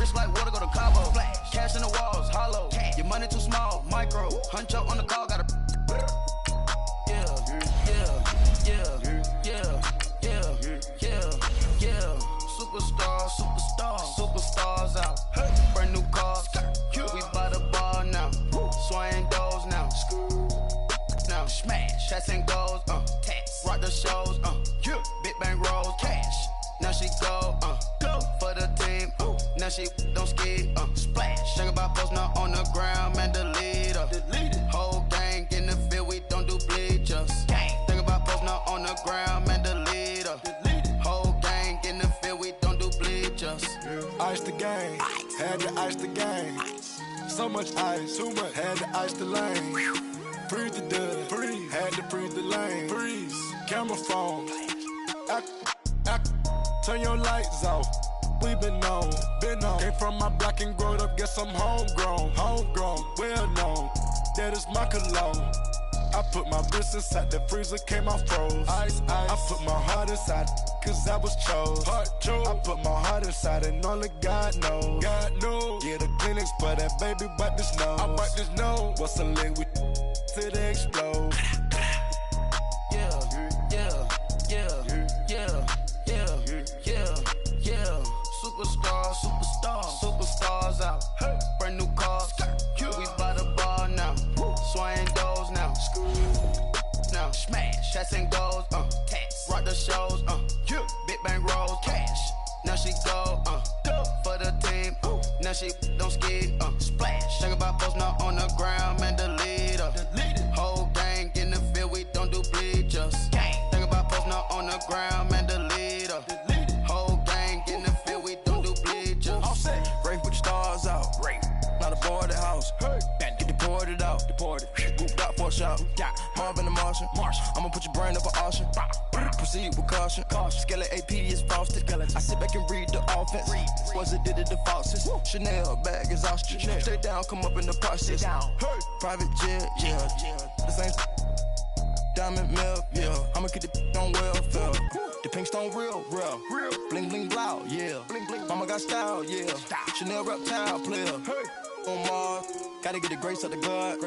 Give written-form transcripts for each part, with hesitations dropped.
Rich like water, go to Cabo. Cash in the walls, hollow. Your money too small, micro. Huncho on the call, got a. Yeah. Superstars out. Brand new cars. We by the bar now. Swaying doors now. Now smash. Shots and goals. Rock the shows. Big bang rolls. Cash. Now she go. For the team. Now she don't ski. Splash. Think about post now on the ground, man. Delete her. Whole gang in the field. We don't do bleachers. Think about post now on the ground, man. Delete her. Whole gang in the field. We don't do bleachers. Ice the game. Had to ice the game. So much ice. Too much. Had to ice the lane. Freeze the dud. Freeze. Had to freeze the lane. Freeze. Camera phone. Turn your lights off. We been on. Came from my block and growed up. Guess I'm homegrown. Well known. That is my cologne. I put my wrist inside the freezer, came out froze. Ice. I put my heart inside, cause I was chose. I put my heart inside and only God knows. Yeah, the clinics for that baby wipe this nose. I wipe this nose. What's a link with till they explode? Superstars out. Brand new cars. We by the bar now. Swaying doors now. Now smash. Shots and goals. Rock the shows. Big bang rolls. Cash. Now she go. For the team. Now she don't ski. Splash. Think about post now on the ground, man. Delete her. Whole gang in the field. We don't do bleachers. Think about post now on the ground, man. Delete her. Whole gang in the field. We don't do bleachers. All set. Rafe with the stars out. Not a boarded house. Get deported out. Booped out for a shot. Marvin the Martian. I'ma put your brain up for auction. Proceed with caution. Skeleton AP is frosted. I sit back and read the offense. Was it did it the faucets? Chanel bag is ostrich. Stay down, come up in the process. Private jet, yeah. The same diamond milk, yeah. I'ma keep the on welfare. The pink stone real. Bling bling blow, yeah. Mama got style, yeah. Chanel reptile player. On Mars, gotta get the grace of the God.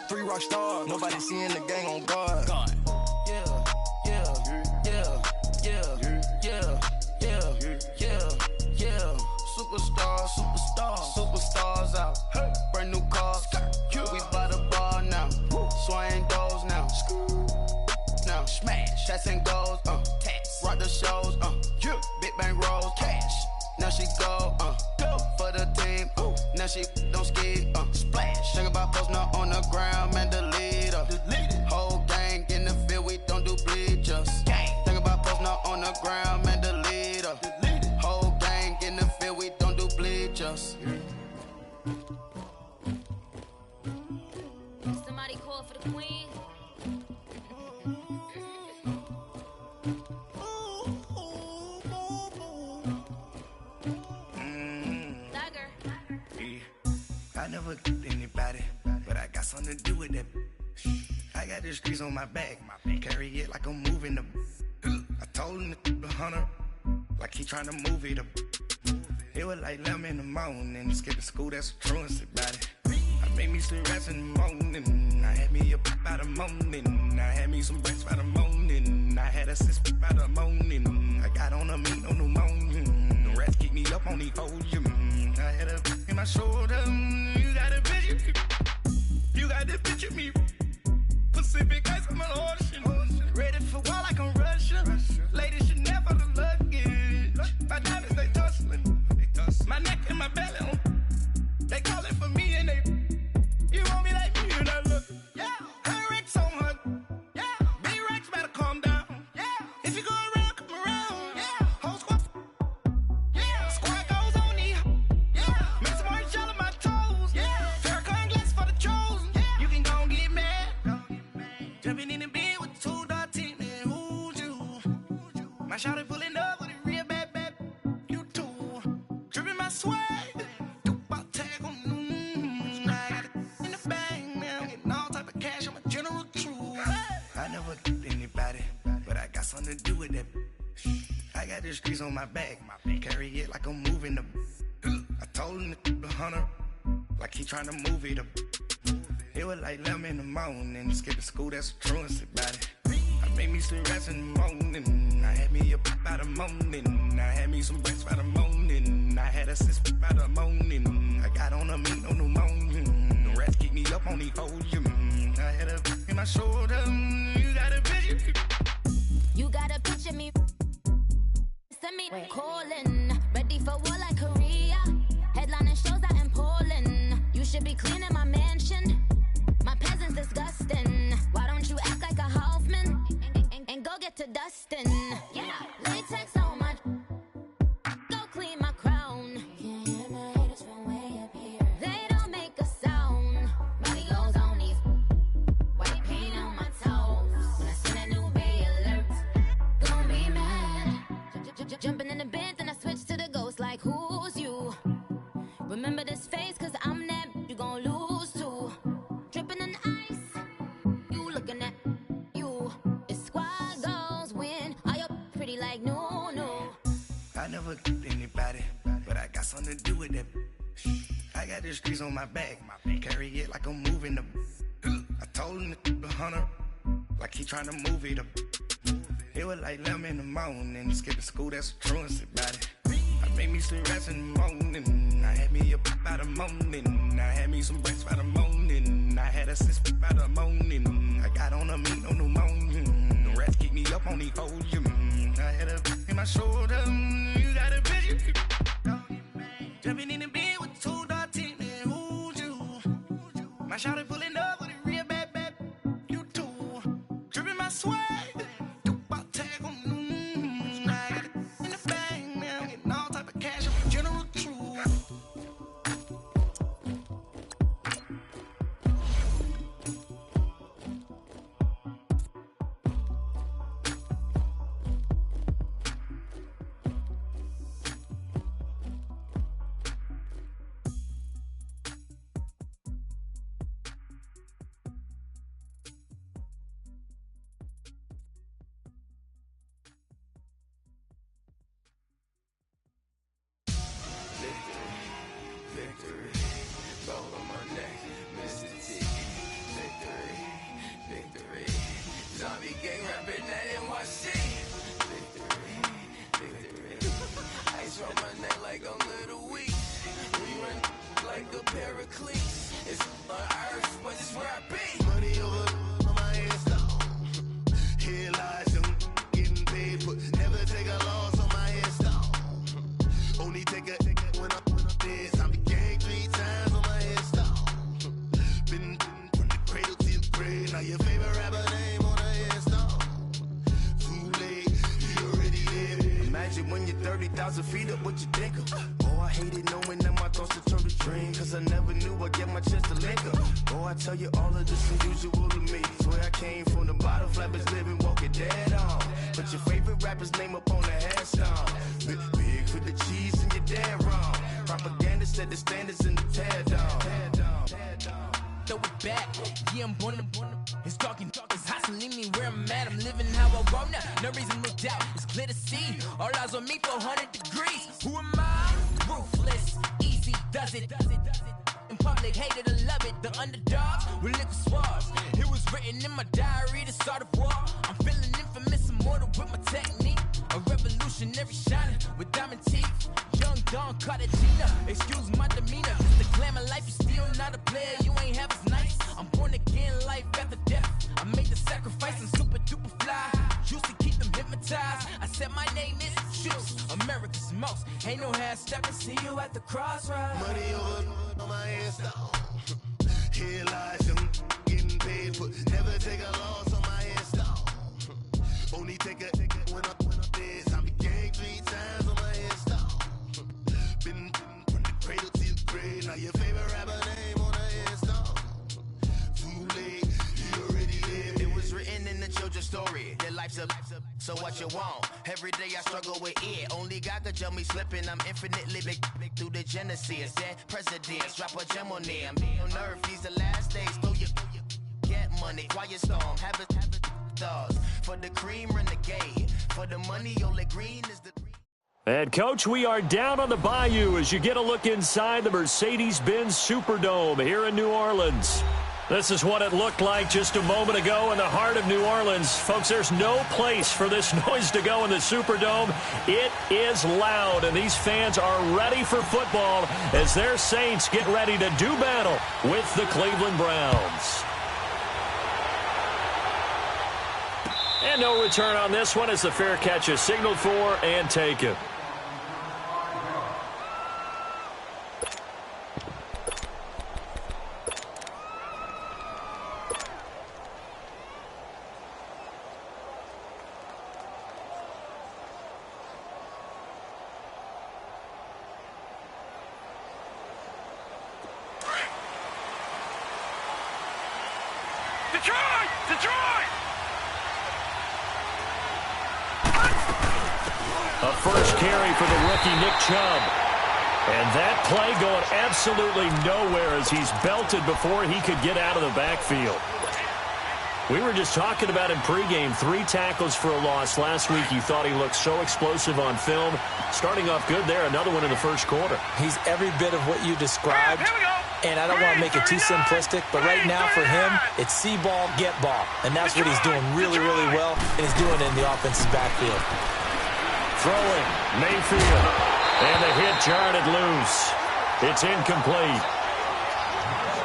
3 rock stars, nobody seeing the gang on guard. Superstars out. Brand new cars. We by the bar now. Swaying doors now. Now smash. Shots and goals. Rock the shows. Big bang rolls. Cash. Now she go. For the team. Now she don't ski. Splash. Think about post now on the ground, man. Delete her. Whole gang in the field. We don't do bleachers. Think about post now on the ground, man. Delete her. Whole gang in the field. We don't do bleachers. Somebody call for the queen. I never killed anybody, but I got something to do with that. I got the streets on my back, carry it like I'm moving the. I told him the hunter, like he trying to move it up. It was like 11 in the morning, skipping school, that's a truancy about it. I made me some rats in the morning, I had me a pop by the morning, I had me some rats by the morning, I had a sis by the morning, I got on a meat on the morning, the rats keep me up on the podium, I had a in my shoulder, you got a picture, you got the picture me, Pacific ice, I'm an ocean, ready for war like I'm Russian, ladies should never the luggage, my diamonds they tussling, my neck and my belly on, they calling for me and they, you want me like me and I look, yeah, her Rex on her, yeah, B-Rex better calm down, yeah, if you go around, come around, yeah, whole squad, yeah, squad goes on the, yeah, make some orange gel on my toes, yeah, Farrakhan glass for the chosen, yeah, you can go and get mad, jumping in the bed with 2 dark teeth, and who's you, my shawty pulling up with a real bad, you too, dripping my swag, I never killed anybody, but I got something to do with that. I got the streets on my back, carry it like I'm moving the. I hunter, like he trying to move it up. It was like 11 in the morning, skipping school, that's a truancy about it. I made me some rest in the morning, I had me a pop by the morning, I had me some breaks by the morning, I had a six by the morning, I got on a meat on the morning, the rats keep me up on the podium, I had a in my shoulder, you got a picture. You got a picture me. Send me calling, ready for war like Korea. Headlining shows out in Poland. You should be cleaning my mansion. My peasants disgusting. Why don't you act like a Hoffman and go get to dustin'? Yeah, latex on my. Go clean my crown. Can't hear my haters from way up here. They don't make a sound. Body goes on these. White paint on my toes. When I send a new bay alert, gon' be mad. Jumping in the bed, then I switch to the ghost like who's you? Remember this face, cause I'm that you gon' lose too. Dripping in ice, you looking at you. It's squad goals win. Are you pretty like no, no? I never anybody, but I got something to do with that. I got the streets on my back, carry it like I'm moving the. I told him the hunter, like he trying to move it up. It was like 11 in the morning, skipping school, that's a truancy about it. I made me some rest in the morning, I had me a pop by the morning, I had me some breaks by the morning, I had a six by the morning, I got on a meat on the morning, the rats keep me up on the podium, I had a in my shoulder, you got a picture. Jumping in the bed with two dots in it, who's you? My shawty pulling up with a real bad, you too. Dripping my swag. Feet up, what you think of? Oh, I hated knowing that my thoughts would turn to dream, cause I never knew I'd get my chance to link up. Oh, I tell you all of this unusual to me. Swear I came from the bottom, flappers living, walking dead on. But your favorite rapper's name up on the headstone. Big for the cheese and you're dead wrong. Propaganda set the standards in the tear down. Throw it back, yeah, I'm born to it's talking, it's hustling me where I'm at. I'm living how I want now, no reason, no doubt. It's clear to see, all eyes on me, 400 degrees. Who am I? Ruthless, easy, does it. In public, hated or love it. The underdogs with liquor swabs. It was written in my diary to start a war. I'm feeling infamous, immortal with my technique. A revolutionary shining with diamond teeth. Young Don Cartagena, excuse my demeanor. Just the glamour life, you still not a player. You ain't half as nice. I'm born again, life after death. I made the sacrifice and super duper fly. Used to keep them hypnotized. I said my name is Juice, America's most. Ain't no half stepping. See you at the crossroads. Money over on my headstone. Here lies young, getting paid for. Never take a loss on my headstone. Only take a when I'm dead. I be gang 3 times on my headstone. Been from the cradle to the grave. Now your favorite rapper name on the headstone. Too late, you already lived. It was written in the children's story. Their life's a so what you want? Every day I struggle with it. Only God could jump me slipping. I'm infinitely big through the genesis. Dead presidents, drop a gem on them. On earth, these the last days. Throw your get money. Quiet storm, have it dogs. For the cream, renegade. For the money, only green is the. And, Coach, we are down on the Bayou as you get a look inside the Mercedes-Benz Superdome here in New Orleans. This is what it looked like just a moment ago in the heart of New Orleans. Folks, there's no place for this noise to go in the Superdome. It is loud, and these fans are ready for football as their Saints get ready to do battle with the Cleveland Browns. And no return on this one as the fair catch is signaled for and taken. A first carry for the rookie Nick Chubb. And that play going absolutely nowhere as he's belted before he could get out of the backfield. We were just talking about in pregame, 3 tackles for a loss. Last week you thought he looked so explosive on film. Starting off good there, another one in the first quarter. He's every bit of what you described. And I don't want to make it too simplistic, but right now for him, it's see ball, get ball. And that's what he's doing really, really well, and he's doing it in the offense's backfield. Throwing, Mayfield, and the hit jarred loose. It's incomplete.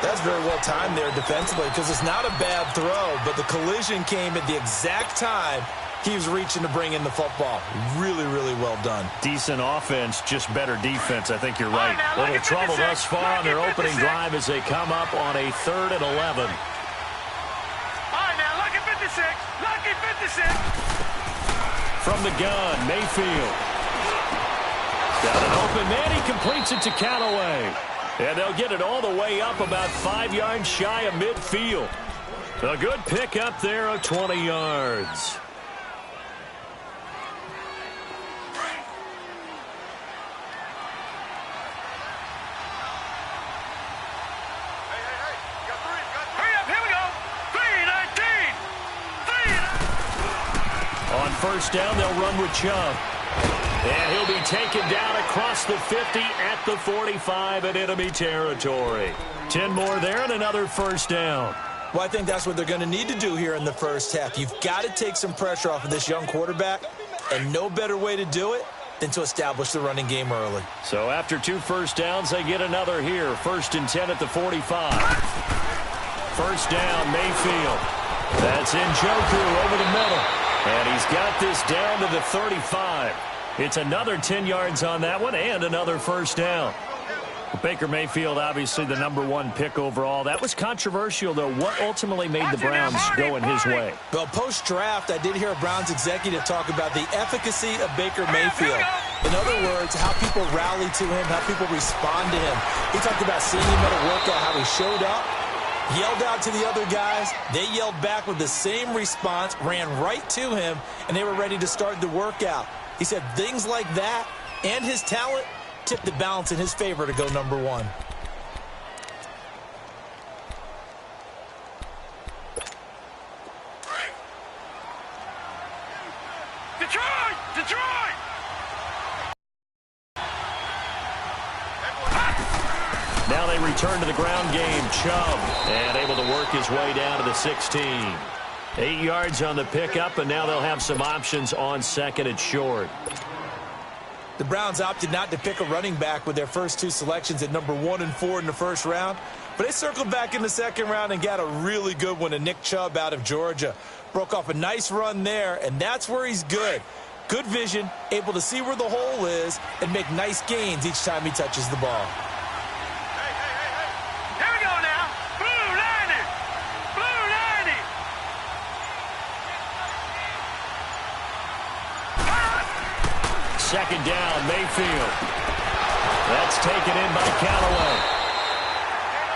That's very well timed there defensively because it's not a bad throw, but the collision came at the exact time he was reaching to bring in the football. Really, really well done. Decent offense, just better defense. I think you're right. Little trouble thus far on their opening drive as they come up on a 3rd and 11. All right, now, lucky 56. Lucky 56. From the gun, Mayfield. Got an open man. He completes it to Callaway. And they'll get it all the way up about 5 yards shy of midfield. A good pickup there of 20 yards. First down, they'll run with Chubb. And he'll be taken down across the 50 at the 45 in enemy territory. 10 more there and another first down. Well, I think that's what they're going to need to do here in the first half. You've got to take some pressure off of this young quarterback, and no better way to do it than to establish the running game early. So after 2 first downs, they get another here. 1st and 10 at the 45. First down, Mayfield. That's Njoku over the middle. And he's got this down to the 35. It's another 10 yards on that one and another first down. Baker Mayfield, obviously the #1 pick overall. That was controversial, though. What ultimately made the Browns go in his way? Well, post-draft, I did hear a Browns executive talk about the efficacy of Baker Mayfield. In other words, how people rally to him, how people respond to him. He talked about seeing him at a workout, how he showed up, yelled out to the other guys. They yelled back with the same response, ran right to him, and they were ready to start the workout. He said things like that and his talent tipped the balance in his favor to go #1. Detroit! Detroit! Now they return to the ground game. Chubb, and able to work his way down to the 16. 8 yards on the pickup, and now they'll have some options on 2nd and short. The Browns opted not to pick a running back with their first 2 selections at #1 and 4 in the first round. But they circled back in the 2nd round and got a really good one in Nick Chubb out of Georgia. Broke off a nice run there, and that's where he's good. Good vision, able to see where the hole is, and make nice gains each time he touches the ball. Here we go now. Blue 90. Blue 90. Second down, Mayfield. That's taken in by Callaway.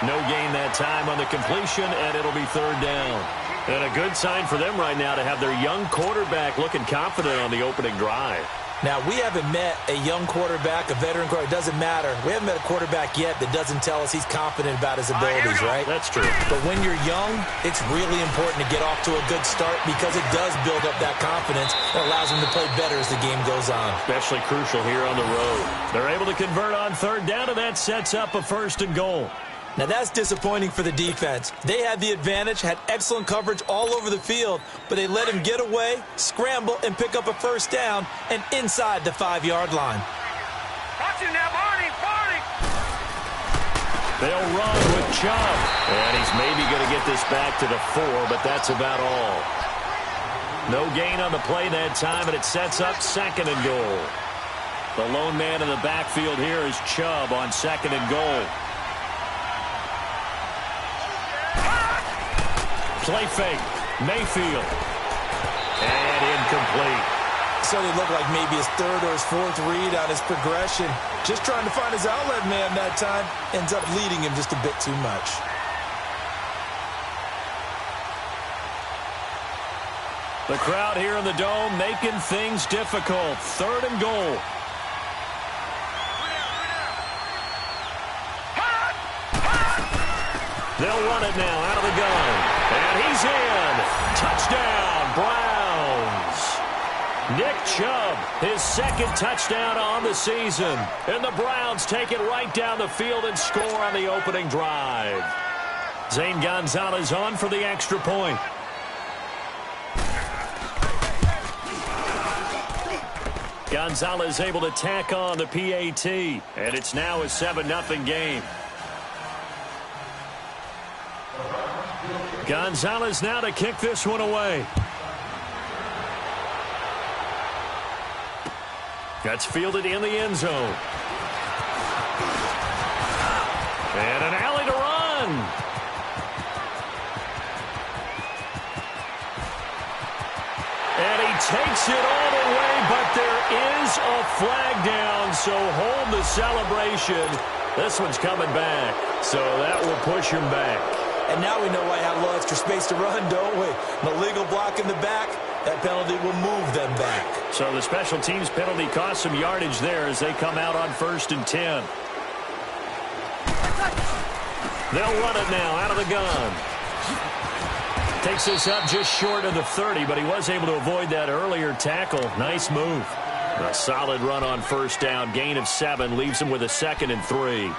No gain that time on the completion, and it'll be 3rd down. And a good sign for them right now to have their young quarterback looking confident on the opening drive. Now, we haven't met a young quarterback, a veteran quarterback. It doesn't matter. We haven't met a quarterback yet that doesn't tell us he's confident about his abilities, right? That's true. But when you're young, it's really important to get off to a good start because it does build up that confidence and allows him to play better as the game goes on. Especially crucial here on the road. They're able to convert on third down, and that sets up a 1st and goal. Now, that's disappointing for the defense. They had the advantage, had excellent coverage all over the field, but they let him get away, scramble, and pick up a 1st down and inside the 5-yard line. Watch him now, Barney, Barney! They'll run with Chubb. And he's maybe going to get this back to the 4, but that's about all. No gain on the play that time, and it sets up 2nd and goal. The lone man in the backfield here is Chubb on 2nd and goal. Play fake. Mayfield. And incomplete. So it looked like maybe his 3rd or his 4th read on his progression. Just trying to find his outlet man that time. Ends up leading him just a bit too much. The crowd here in the Dome making things difficult. 3rd and goal. They'll run it now out of the gun. And he's in. Touchdown, Browns. Nick Chubb, his 2nd touchdown on the season. And the Browns take it right down the field and score on the opening drive. Zane Gonzalez on for the extra point. Gonzalez able to tack on the PAT. And it's now a 7-0 game. Gonzalez now to kick this one away. That's fielded in the end zone. And an alley to run. And he takes it all the way, but there is a flag down, so hold the celebration. This one's coming back, so that will push him back. And now we know why he had a little extra space to run, don't we? An illegal block in the back, that penalty will move them back. So the special teams penalty cost some yardage there as they come out on 1st and 10. They'll run it now out of the gun. Takes this up just short of the 30, but he was able to avoid that earlier tackle. Nice move. A solid run on 1st down. Gain of 7 leaves him with a 2nd and 3.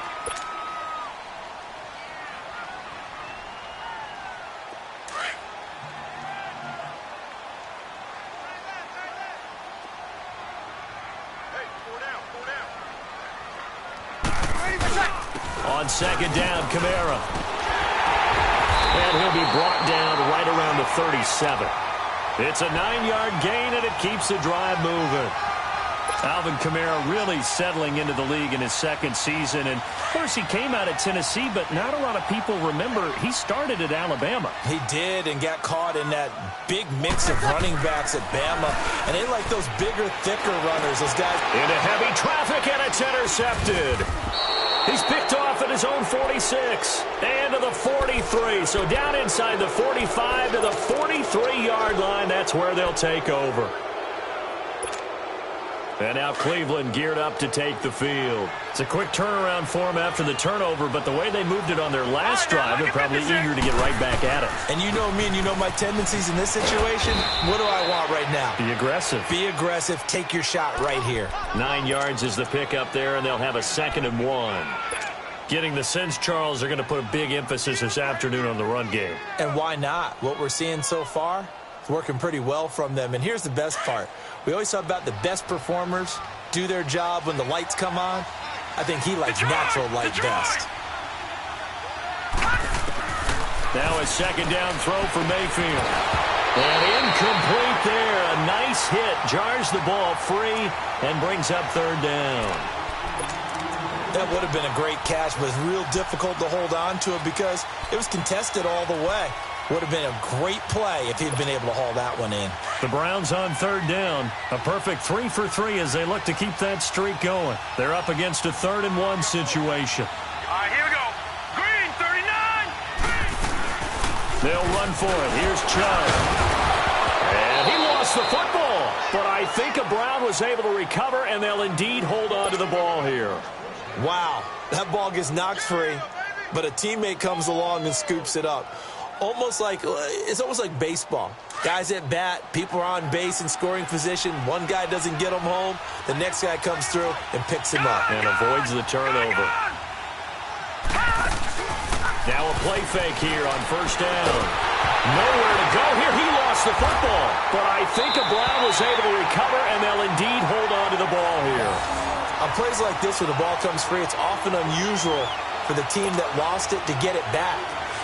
On 2nd down, Kamara. And he'll be brought down right around the 37. It's a 9-yard gain, and it keeps the drive moving. Alvin Kamara really settling into the league in his 2nd season. And, of course, he came out of Tennessee, but not a lot of people remember he started at Alabama. He did and got caught in that big mix of running backs at Bama. And they like those bigger, thicker runners. Those guys. Into heavy traffic, and it's intercepted. He's picked off at his own 46 and to the 43. So down inside the 45 to the 43-yard line. That's where they'll take over. And now Cleveland geared up to take the field. It's a quick turnaround for them after the turnover, but the way they moved it on their last drive, they're probably eager to get right back at it. And you know me and you know my tendencies in this situation. What do I want right now? Be aggressive. Be aggressive. Take your shot right here. 9 yards is the pick up there, and they'll have a 2nd and 1. Getting the sense, Charles, they're going to put a big emphasis this afternoon on the run game. And why not? What we're seeing so far is working pretty well from them. And here's the best part. We always talk about the best performers do their job when the lights come on. I think he likes natural light best. Now a 2nd down throw for Mayfield. And incomplete there. A nice hit. Jars the ball free and brings up 3rd down. That would have been a great catch, but it's real difficult to hold on to it because it was contested all the way. Would have been a great play if he'd been able to haul that one in. The Browns on 3rd down. A perfect 3 for 3 as they look to keep that streak going. They're up against a 3rd and 1 situation. All right, here we go. Green, 39. They'll run for it. Here's Chubb. And he lost the football, but I think a Brown was able to recover, and they'll indeed hold on to the ball here. Wow, that ball gets knocked free, but a teammate comes along and scoops it up. It's almost like baseball. Guys at bat, people are on base in scoring position. One guy doesn't get him home. The next guy comes through and picks him up. And avoids the turnover. Now a play fake here on first down. Nowhere to go here. He lost the football. But I think a Brown was able to recover, and they'll indeed hold on to the ball here. On plays like this where the ball comes free, it's often unusual for the team that lost it to get it back.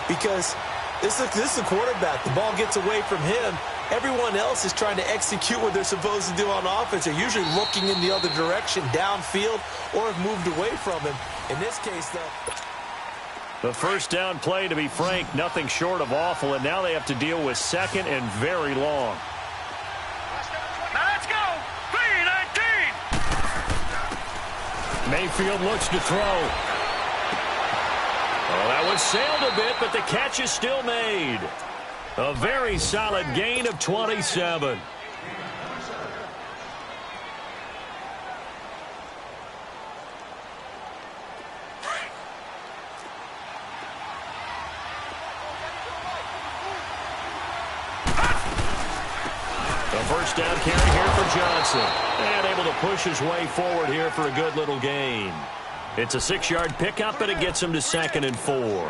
Because this is the quarterback. The ball gets away from him. Everyone else is trying to execute what they're supposed to do on offense. They're usually looking in the other direction, downfield, or have moved away from him. In this case, though, the first down play, to be frank, nothing short of awful, and now they have to deal with second and very long. Now let's go. 3-19. Mayfield looks to throw. Oh, that one sailed a bit, but the catch is still made. A very solid gain of 27. First down carry here for Johnson. And able to push his way forward here for a good little gain. It's a 6-yard pickup, and it gets him to 2nd and 4.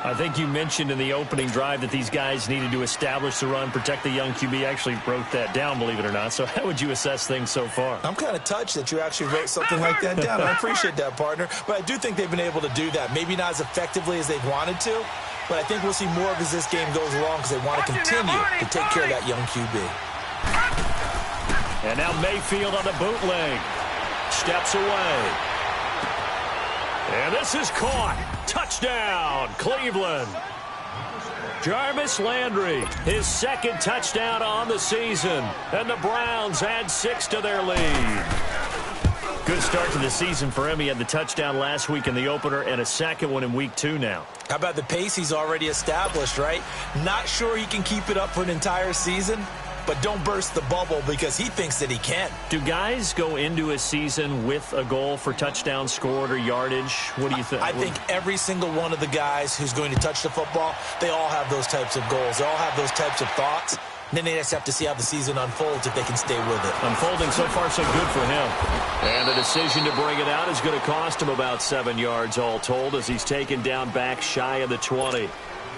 I think you mentioned in the opening drive that these guys needed to establish the run, protect the young QB. I actually wrote that down, believe it or not. So how would you assess things so far? I'm kind of touched that you actually wrote something like that down. I appreciate that, partner. But I do think they've been able to do that. Maybe not as effectively as they've wanted to, but I think we'll see more of as this game goes along because they want to continue to take care of that young QB. And now Mayfield on the bootleg. Steps away. And this is caught. Touchdown, Cleveland. Jarvis Landry, his 2nd touchdown on the season. And the Browns add 6 to their lead. Good start to the season for him. He had the touchdown last week in the opener and a 2nd one in week 2 now. How about the pace he's already established, right? Not sure he can keep it up for an entire season, but don't burst the bubble because he thinks that he can. Do guys go into a season with a goal for touchdowns scored or yardage? What do you think? I think every single one of the guys who's going to touch the football, they all have those types of goals. They all have those types of thoughts. And then they just have to see how the season unfolds if they can stay with it. Unfolding so far so good for him. And the decision to bring it out is going to cost him about 7 yards all told as he's taken down back shy of the 20.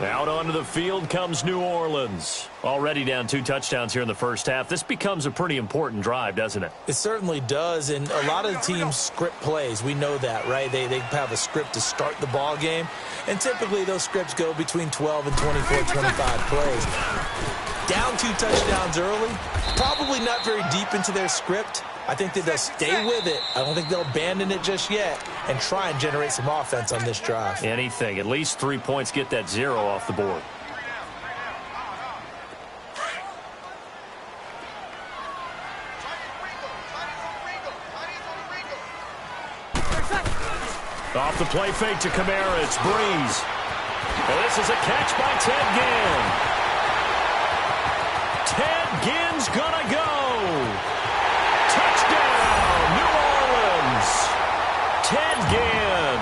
Out onto the field comes New Orleans. Already down 2 touchdowns here in the first half. This becomes a pretty important drive, doesn't it? It certainly does, and a lot of the teams script plays. We know that, right? They have a script to start the ball game, and typically those scripts go between 12 and 24, 25 plays. Down 2 touchdowns early, probably not very deep into their script. I think that they'll stay with it. I don't think they'll abandon it just yet and try and generate some offense on this drive. Anything. At least 3 points, get that 0 off the board. Off the play fake to Kamara. It's Breeze. And this is a catch by Ted Ginn. Ted Ginn's gonna go. Touchdown, New Orleans. Ted Ginn,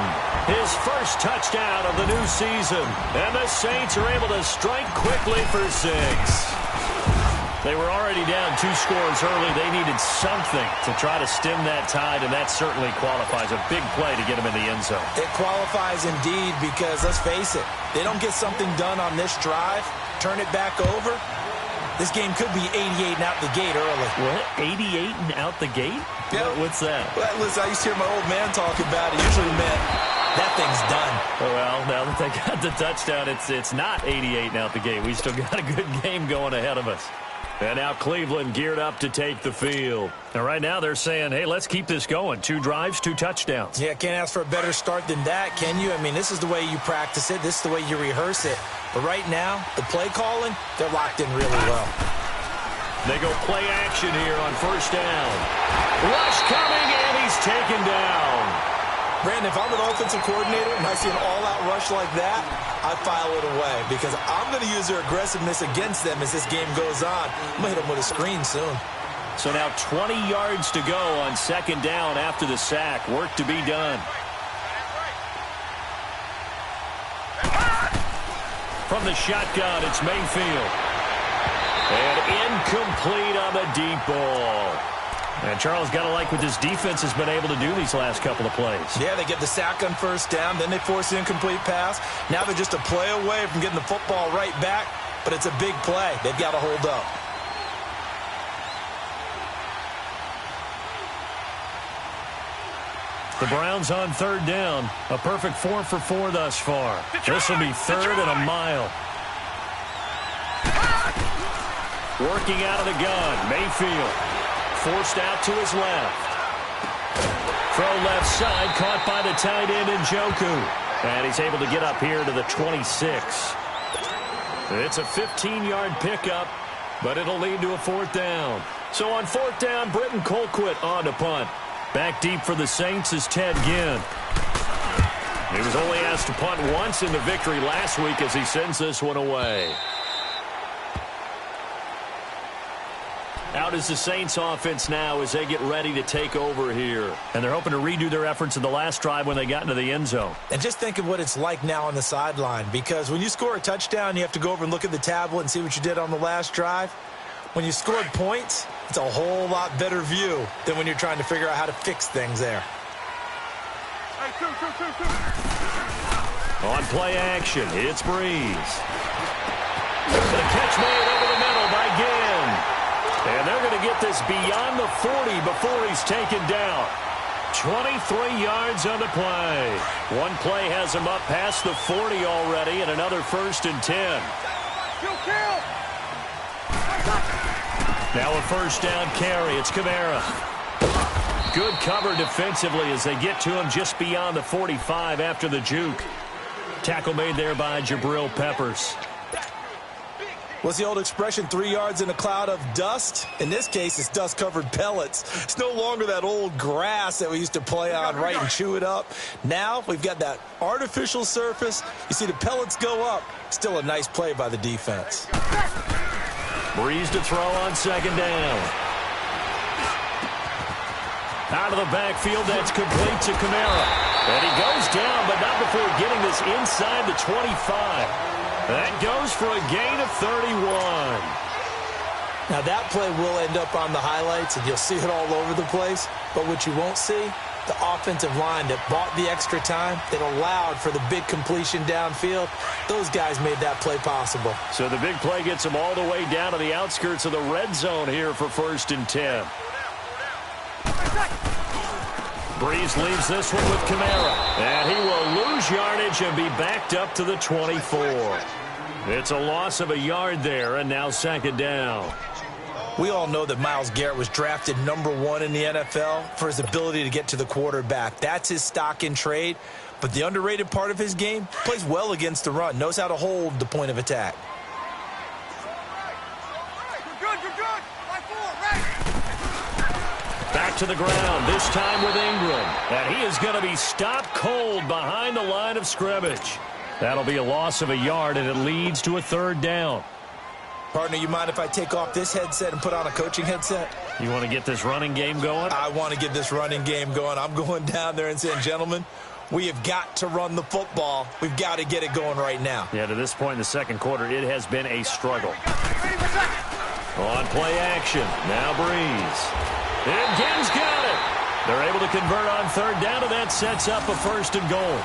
his first touchdown of the new season. And the Saints are able to strike quickly for 6. They were already down 2 scores early. They needed something to try to stem that tide, and that certainly qualifies. A big play to get them in the end zone. It qualifies indeed because, let's face it, they don't get something done on this drive, turn it back over, this game could be 88 and out the gate early. What? 88 and out the gate? Yeah. What's that? Well, listen, I used to hear my old man talk about it. Usually meant that thing's done. Well, now that they got the touchdown, it's not 88 and out the gate. We still got a good game going ahead of us. And now Cleveland geared up to take the field. And right now they're saying, hey, let's keep this going. 2 drives, 2 touchdowns. Yeah, can't ask for a better start than that, can you? I mean, this is the way you practice it. This is the way you rehearse it. But right now, the play calling, they're locked in really well. They go play action here on first down. Rush coming, and he's taken down. Brandon, if I'm an offensive coordinator and I see an all-out rush like that, I file it away because I'm going to use their aggressiveness against them as this game goes on. I'm going to hit them with a screen soon. So now 20 yards to go on second down after the sack. Work to be done. From the shotgun, it's Mayfield. And incomplete on the deep ball. And Charles, got to like what this defense has been able to do these last couple of plays. Yeah, they get the sack on first down, then they force the incomplete pass. Now they're just a play away from getting the football right back, but it's a big play. They've got to hold up. The Browns on third down. A perfect 4 for 4 thus far. This will be third and a mile. Working out of the gun, Mayfield. Forced out to his left. Throw left side, caught by the tight end Njoku. And he's able to get up here to the 26. It's a 15-yard pickup, but it'll lead to a fourth down. So on fourth down, Britton Colquitt on to punt. Back deep for the Saints is Ted Ginn. He was only asked to punt once in the victory last week as he sends this one away. Out is the Saints offense now as they get ready to take over here. And they're hoping to redo their efforts in the last drive when they got into the end zone. And just think of what it's like now on the sideline, because when you score a touchdown, you have to go over and look at the tablet and see what you did on the last drive. When you scored points, it's a whole lot better view than when you're trying to figure out how to fix things there. On play action, it's Breeze. The catch made over the middle by Ginn. And they're going to get this beyond the 40 before he's taken down. 23 yards on the play. One play has him up past the 40 already, and another 1st and 10. Now a first down carry. It's Kamara. Good cover defensively as they get to him just beyond the 45 after the juke. Tackle made there by Jabril Peppers. What's the old expression, 3 yards in a cloud of dust? In this case, it's dust-covered pellets. It's no longer that old grass that we used to play on, right, and chew it up. Now we've got that artificial surface. You see the pellets go up. Still a nice play by the defense. Breeze to throw on second down. Out of the backfield, that's complete to Kamara. And he goes down, but not before getting this inside the 25. That goes for a gain of 31. Now that play will end up on the highlights, and you'll see it all over the place. But what you won't see, the offensive line that bought the extra time, that allowed for the big completion downfield, those guys made that play possible. So the big play gets them all the way down to the outskirts of the red zone here for 1st and 10. Breeze leaves this one with Kamara. And he will lose yardage and be backed up to the 24. It's a loss of a yard there, and now second down. We all know that Myles Garrett was drafted #1 in the NFL for his ability to get to the quarterback. That's his stock in trade. But the underrated part of his game, plays well against the run, knows how to hold the point of attack. Back to the ground, this time with Ingram. And he is going to be stopped cold behind the line of scrimmage. That'll be a loss of a yard, and it leads to a third down. Partner, you mind if I take off this headset and put on a coaching headset? You want to get this running game going? I want to get this running game going. I'm going down there and saying, gentlemen, we have got to run the football. We've got to get it going right now. Yeah, to this point in the second quarter, it has been a struggle. On play action, now Breeze. And Ginn's got it. They're able to convert on third down, and that sets up a 1st and goal.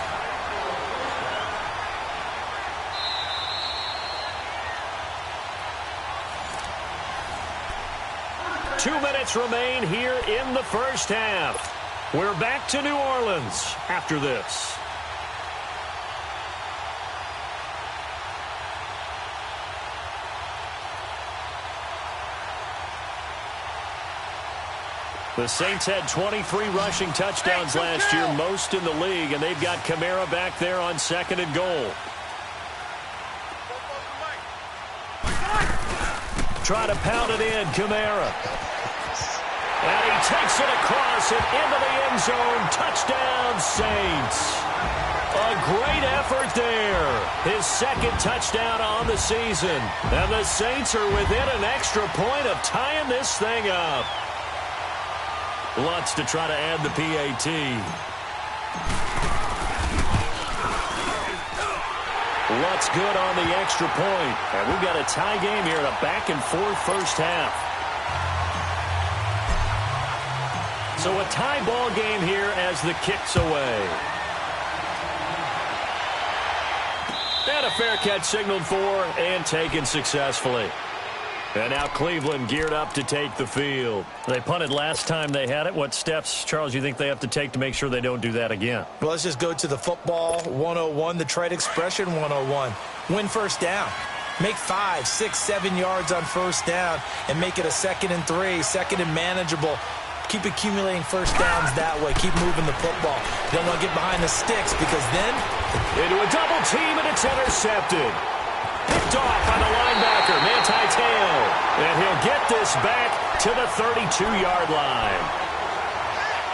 Two minutes remain here in the first half. We're back to New Orleans after this. The Saints had 23 rushing touchdowns last year, most in the league, and they've got Kamara back there on 2nd and goal. Try to pound it in, Kamara. And he takes it across and into the end zone. Touchdown, Saints. A great effort there. His second touchdown on the season. And the Saints are within an extra point of tying this thing up. Lutz to try to add the PAT. Lutz good on the extra point. And we've got a tie game here in a back-and-forth first half. So a tie ball game here as the kick's away. And a fair catch signaled for and taken successfully. And now Cleveland geared up to take the field. They punted last time they had it. What steps, Charles, you think they have to take to make sure they don't do that again? Well, let's just go to the football 101, the trade expression 101. Win first down. Make 5, 6, 7 yards on first down and make it a 2nd and 3, second and manageable. Keep accumulating first downs that way. Keep moving the football. You don't want to get behind the sticks because then... Into a double team, and it's intercepted. Picked off by the linebacker, Manti Te'o. And he'll get this back to the 32-yard line.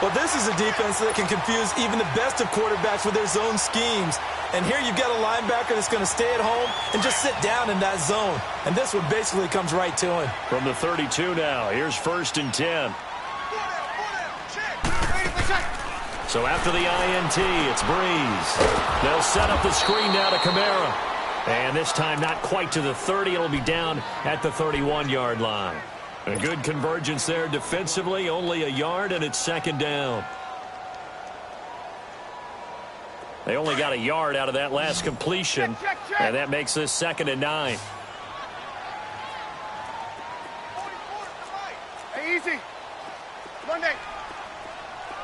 Well, this is a defense that can confuse even the best of quarterbacks with their zone schemes. And here you've got a linebacker that's going to stay at home and just sit down in that zone. And this one basically comes right to him. From the 32 now, here's 1st and 10. So after the INT, it's Breeze. They'll set up the screen now to Kamara. And this time not quite to the 30. It'll be down at the 31-yard line. A good convergence there defensively. Only a yard, and it's 2nd down. They only got a yard out of that last completion. And that makes this 2nd and 9. Hey, easy. Monday.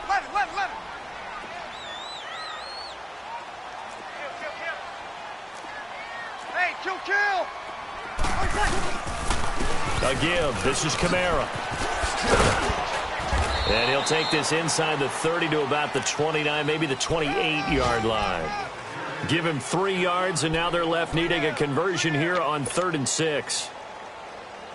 Let it. Hey, kill. A give. This is Kamara. And he'll take this inside the 30 to about the 29, maybe the 28-yard line. Give him 3 yards, and now they're left needing a conversion here on 3rd and 6.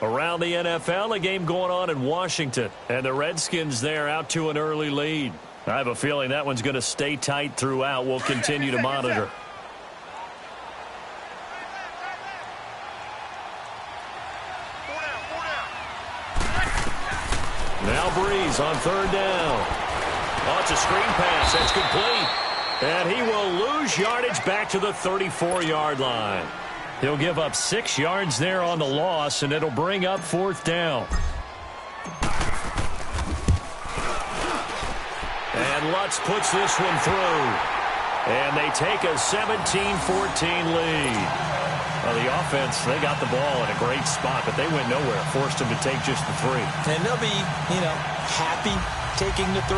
Around the NFL, a game going on in Washington. And the Redskins there out to an early lead. I have a feeling that one's going to stay tight throughout. We'll continue to monitor. Now Breeze on 3rd down. Oh, it's a screen pass. That's complete. And he will lose yardage back to the 34-yard line. He'll give up 6 yards there on the loss, and it'll bring up 4th down. And Lutz puts this one through. And they take a 17-14 lead. Well, the offense, they got the ball in a great spot, but they went nowhere. Forced them to take just the 3. And they'll be, happy taking the 3.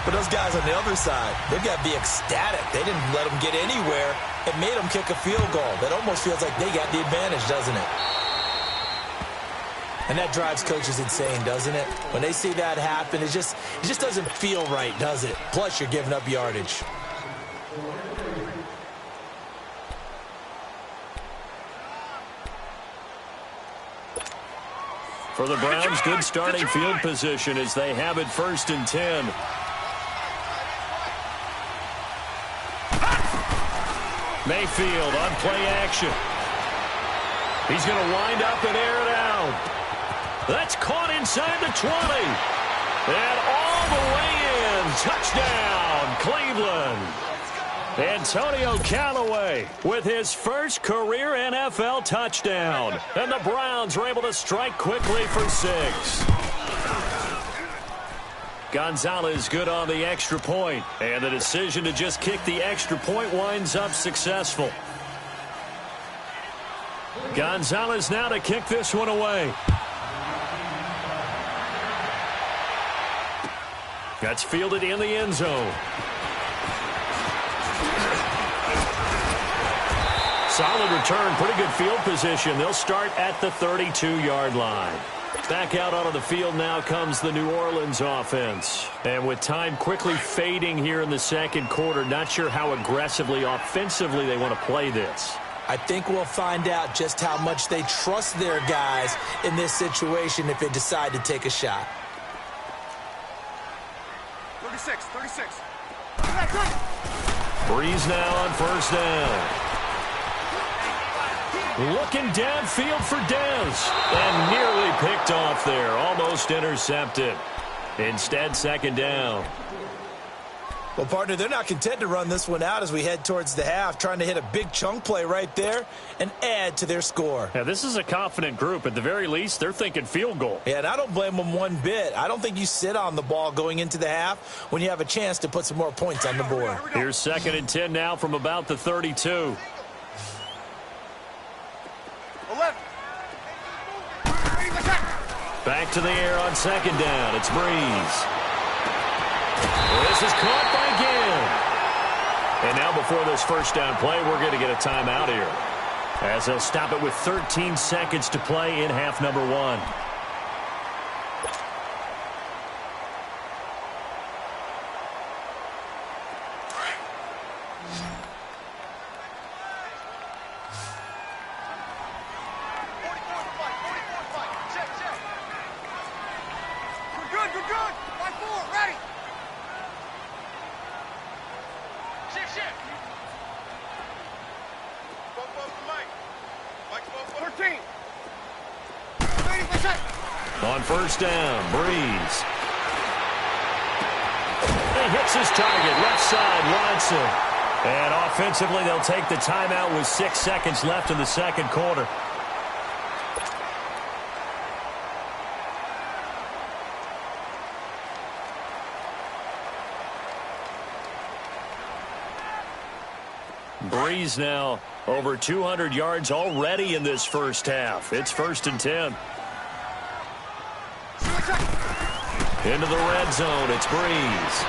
But those guys on the other side, they've got to be ecstatic. They didn't let them get anywhere. It made them kick a field goal. That almost feels like they got the advantage, doesn't it? And that drives coaches insane, doesn't it? When they see that happen, it just doesn't feel right, does it? Plus, you're giving up yardage. For the Browns, good starting field position as they have it 1st and 10. Mayfield on play action. He's going to wind up and air it out. That's caught inside the 20. And all the way in. Touchdown, Cleveland. Antonio Callaway with his first career NFL touchdown. And the Browns are able to strike quickly for 6. Gonzalez good on the extra point. And the decision to just kick the extra point winds up successful. Gonzalez now to kick this one away. That's fielded in the end zone. Solid return, pretty good field position. They'll start at the 32-yard line. Back out onto the field now comes the New Orleans offense. And with time quickly fading here in the 2nd quarter, not sure how aggressively, offensively they want to play this. I think we'll find out just how much they trust their guys in this situation if they decide to take a shot. 36. Breeze now on first down. Looking downfield for Dez. And nearly picked off there. Almost intercepted. Instead, second down. Well, partner, they're not content to run this one out as we head towards the half, trying to hit a big chunk play right there and add to their score. Yeah, this is a confident group. At the very least, they're thinking field goal. Yeah, and I don't blame them one bit. I don't think you sit on the ball going into the half when you have a chance to put some more points on the board. Here's 2nd and 10 now from about the 32. 11. Back to the air on second down. It's Breeze. This is caught by Gill. And now before this first down play, we're going to get a timeout here, as they'll stop it with 13 seconds to play in half number 1. Good. 5-4, ready. 13. On first down, Breeze. He hits his target, left side, Watson. And offensively, they'll take the timeout with 6 seconds left in the second quarter. Breeze now over 200 yards already in this first half. It's 1st and 10. Into the red zone, it's Breeze.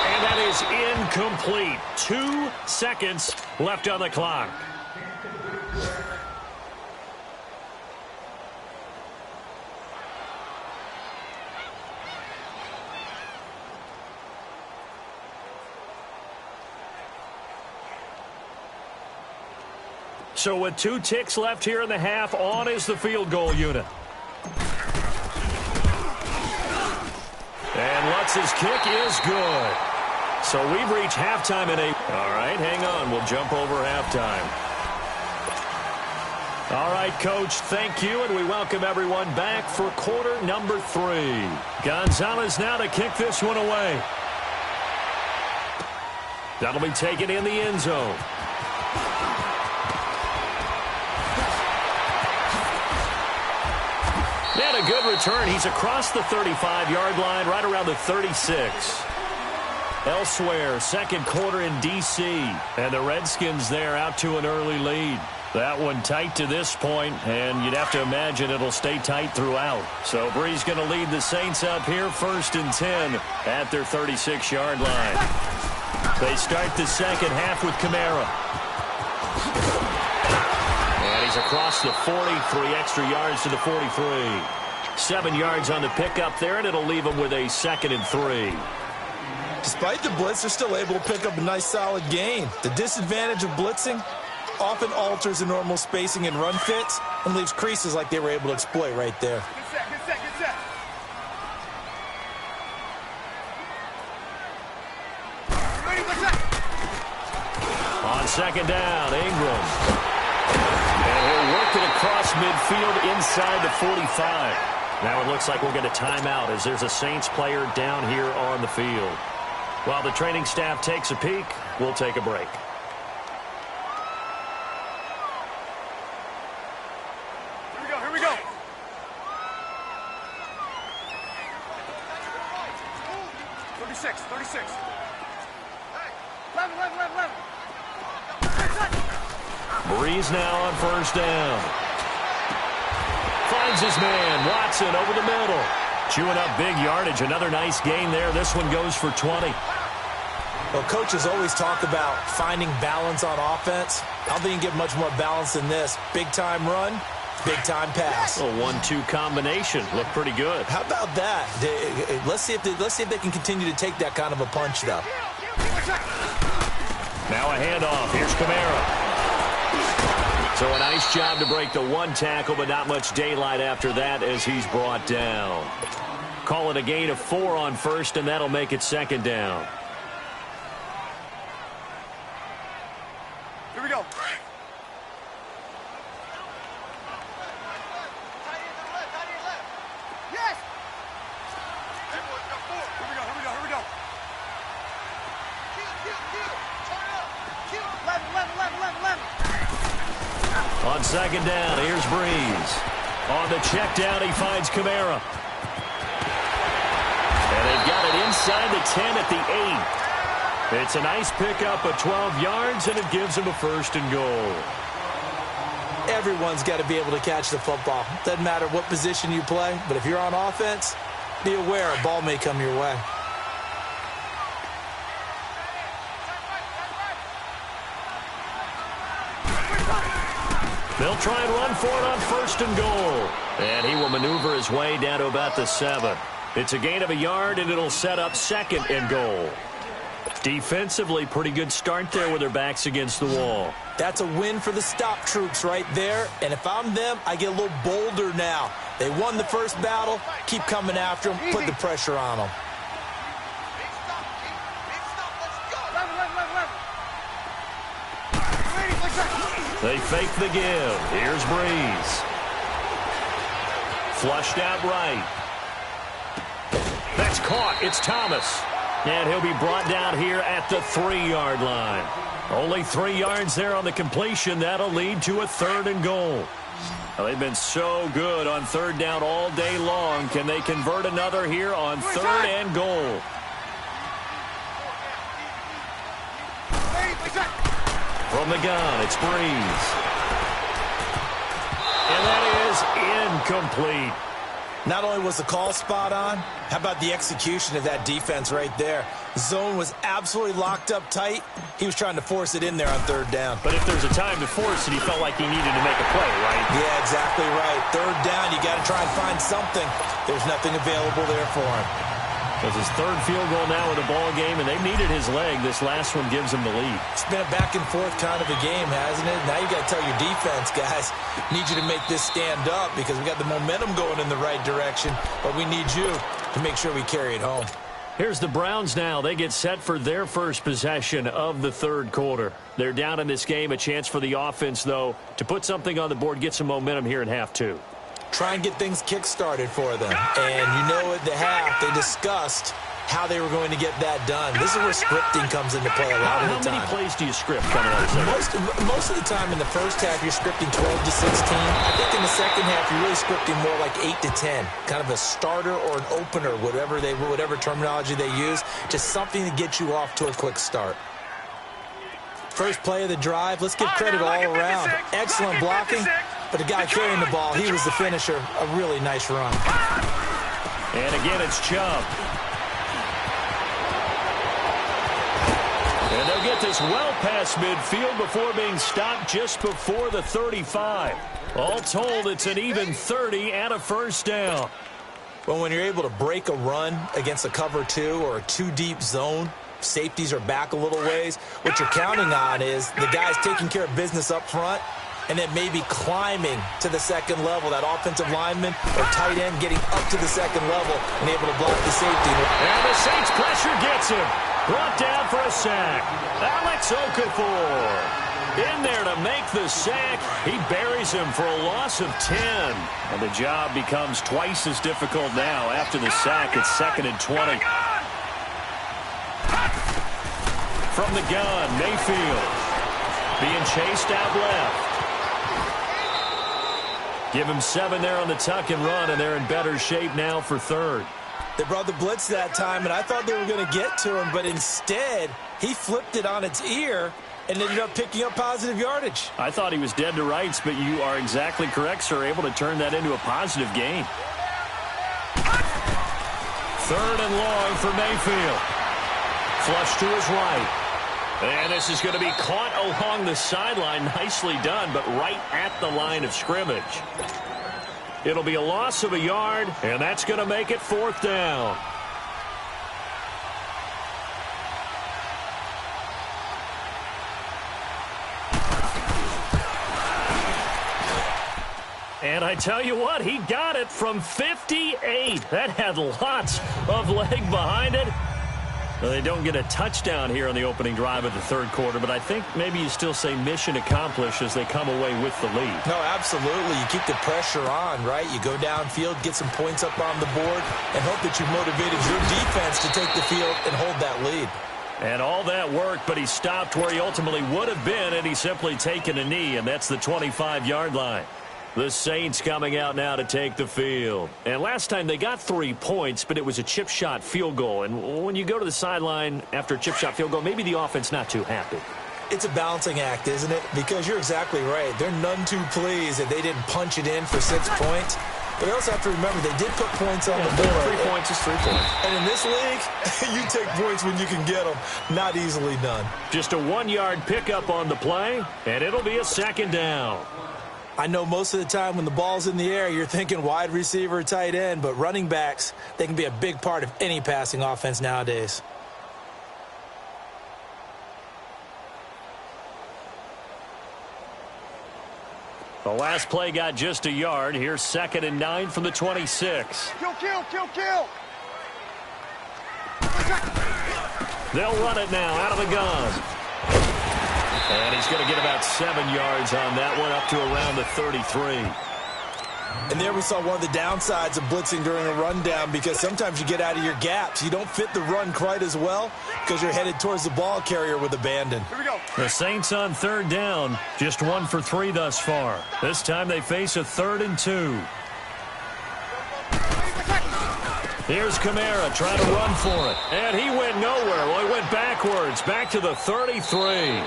And that is incomplete. 2 seconds left on the clock. So with 2 ticks left here in the half, on is the field goal unit. And Lutz's kick is good. So we've reached halftime in a... All right, hang on. We'll jump over halftime. All right, Coach, thank you, and we welcome everyone back for quarter number 3. Gonzalez now to kick this one away. That'll be taken in the end zone. And a good return. He's across the 35-yard line, right around the 36. Elsewhere, second quarter in D.C. And the Redskins there out to an early lead. That one tight to this point, and you'd have to imagine it'll stay tight throughout. So Breeze going to lead the Saints up here, 1st and 10 at their 36-yard line. They start the second half with Kamara. And he's across the 40, 3 extra yards to the 43. 7 yards on the pickup there, and it'll leave him with a 2nd and 3. Despite the blitz, they're still able to pick up a nice solid gain. The disadvantage of blitzing often alters the normal spacing and run fits and leaves creases like they were able to exploit right there. Get set. On second down, Ingram. And he'll work it across midfield inside the 45. Now it looks like we'll get a timeout as there's a Saints player down here on the field. While the training staff takes a peek, we'll take a break. Here we go. 36. 11. Breeze now on first down. Finds his man, Watson, over the middle. Chewing up big yardage. Another nice gain there. This one goes for 20. Well, coaches always talk about finding balance on offense. I don't think you can get much more balance than this. Big-time run, big-time pass. A 1-2 combination. Looked pretty good. How about that? Let's see if they can continue to take that kind of a punch, though. Now a handoff. Here's Kamara. So a nice job to break the 1 tackle, but not much daylight after that as he's brought down. call it a gain of 4 on first, and that'll make it second down. Here we go. Yes! Here we go. Turn it up. Left. On second down, here's Breeze. On the check down, he finds Kamara. And they've got it inside the 10 at the 8. It's a nice pickup of 12 yards, and it gives him a first and goal. Everyone's got to be able to catch the football. Doesn't matter what position you play, but if you're on offense, be aware a ball may come your way. They'll try and run for it on first and goal. And he will maneuver his way down to about the 7. It's a gain of a yard, and it'll set up second and goal. Defensively, pretty good start there with their backs against the wall. That's a win for the stop troops right there. And if I'm them, I get a little bolder now. They won the first battle. Keep coming after them. Put the pressure on them. They fake the give. Here's Breeze. Flushed out right. That's caught. It's Thomas. And he'll be brought down here at the 3-yard line. Only 3 yards there on the completion. That'll lead to a third and goal. Well, they've been so good on third down all day long. Can they convert another here on third and goal? From the gun, it's Breeze. And that is incomplete. Not only was the call spot on, how about the execution of that defense right there? Zone was absolutely locked up tight. He was trying to force it in there on third down. But if there's a time to force it, he felt like he needed to make a play, right? Yeah, exactly right. Third down, you got to try and find something. There's nothing available there for him. It's his third field goal now in the ball game, and they needed his leg. This last one gives him the lead. It's been a back-and-forth kind of a game, hasn't it? Now you got to tell your defense, guys, need you to make this stand up because we got the momentum going in the right direction, but we need you to make sure we carry it home. Here's the Browns now. They get set for their first possession of the third quarter. They're down in this game. A chance for the offense, though, to put something on the board, get some momentum here in half 2. Try and get things kick-started for them. And you know at the half, they discussed how they were going to get that done. This is where scripting comes into play a lot of the time. How many plays do you script coming out of the second? Most of the time in the first half, you're scripting 12 to 16. I think in the second half, you're really scripting more like 8 to 10. Kind of a starter or an opener, whatever terminology they use. Just something to get you off to a quick start. First play of the drive, let's give credit all around. Excellent blocking, but the guy carrying the ball, he was the finisher. A really nice run. And again, it's Chubb. And they'll get this well past midfield before being stopped just before the 35. All told, it's an even 30 and a first down. Well, when you're able to break a run against a cover 2 or a 2-deep zone, safeties are back a little ways. What you're counting on is the guys taking care of business up front and then maybe climbing to the second level. That offensive lineman or tight end getting up to the second level and able to block the safety. And the Saints pressure gets him. Brought down for a sack. Alex Okafor in there to make the sack. He buries him for a loss of 10. And the job becomes twice as difficult now after the sack. It's 2nd and 20. From the gun, Mayfield being chased out left. Give him 7 there on the tuck and run, and they're in better shape now for third. They brought the blitz that time, and I thought they were going to get to him, but instead, he flipped it on its ear and ended up picking up positive yardage. I thought he was dead to rights, but you are exactly correct, sir, able to turn that into a positive gain. 3rd and long for Mayfield. Flush to his right. And this is going to be caught along the sideline. Nicely done, but right at the line of scrimmage. It'll be a loss of a yard, and that's going to make it 4th down. And I tell you what, he got it from 58. That had lots of leg behind it. Well, they don't get a touchdown here on the opening drive of the third quarter, but I think maybe you still say mission accomplished as they come away with the lead. No, absolutely. You keep the pressure on, right? You go downfield, get some points up on the board, and hope that you've motivated your defense to take the field and hold that lead. And all that worked, but he stopped where he ultimately would have been, and he's simply taken a knee, and that's the 25-yard line. The Saints coming out now to take the field. And last time they got 3 points, but it was a chip shot field goal. And when you go to the sideline after a chip shot field goal, maybe the offense not too happy. It's a balancing act, isn't it? Because you're exactly right. They're none too pleased that they didn't punch it in for 6 points. But they also have to remember they did put points on the board. 3 points is 3 points. And in this league, you take points when you can get them. Not easily done. Just a 1-yard pickup on the play, and it'll be a second down. I know most of the time when the ball's in the air, you're thinking wide receiver, tight end, but running backs, they can be a big part of any passing offense nowadays. The last play got just a yard. Here's 2nd and 9 from the 26. Kill, kill, kill, kill. They'll run it now out of the gun. And he's going to get about 7 yards on that one, up to around the 33. And there we saw one of the downsides of blitzing during a rundown, because sometimes you get out of your gaps. You don't fit the run quite as well because you're headed towards the ball carrier with abandon. Here we go. The Saints on 3rd down, just 1 for 3 thus far. This time they face a 3rd and 2. Here's Kamara trying to run for it. And he went nowhere. Well, he went backwards, back to the 33.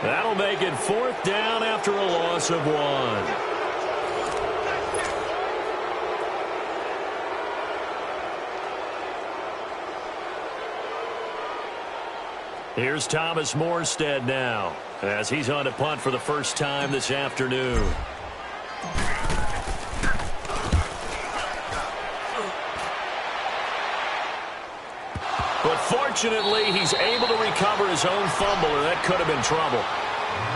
That'll make it 4th down after a loss of 1. Here's Thomas Morstead now, as he's on to punt for the first time this afternoon. But fortunately, he's able to recover his own fumble, or that could have been trouble.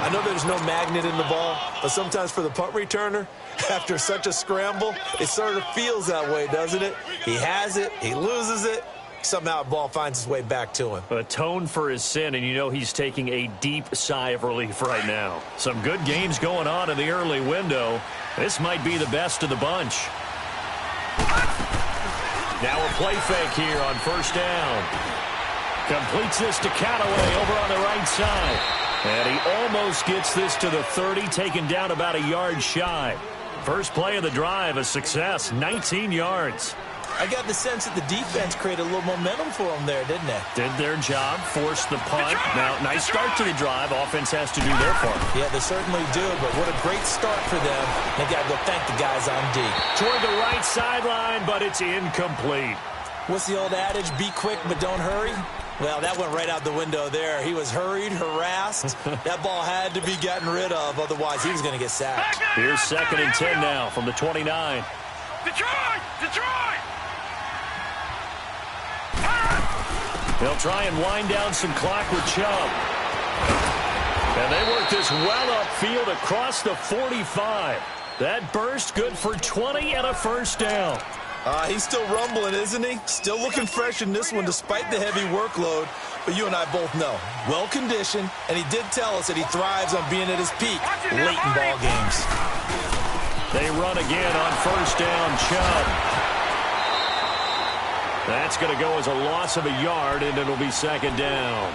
I know there's no magnet in the ball, but sometimes for the punt returner, after such a scramble, it sort of feels that way, doesn't it? He has it, he loses it, somehow the ball finds its way back to him. Atone for his sin, and you know he's taking a deep sigh of relief right now. Some good games going on in the early window. This might be the best of the bunch. Now a play fake here on 1st down. Completes this to Callaway over on the right side. And he almost gets this to the 30, taken down about a yard shy. First play of the drive, a success, 19 yards. I got the sense that the defense created a little momentum for them there, didn't they? Did their job, forced the punt. Now, nice start to the drive. Offense has to do their part. Yeah, they certainly do, but what a great start for them. They got to go thank the guys on D. Toward the right sideline, but it's incomplete. What's the old adage? Be quick, but don't hurry? Well, that went right out the window there. He was hurried, harassed. That ball had to be gotten rid of, otherwise he was going to get sacked. Here's 2nd and 10 now from the 29. Detroit! Detroit! They'll try and wind down some clock with Chubb. And they work this well upfield across the 45. That burst good for 20 and a first down. He's still rumbling, isn't he? Still looking fresh in this one despite the heavy workload. But you and I both know, well-conditioned, and he did tell us that he thrives on being at his peak late in ball games. They run again on 1st down, Chubb. That's going to go as a loss of a yard, and it'll be 2nd down.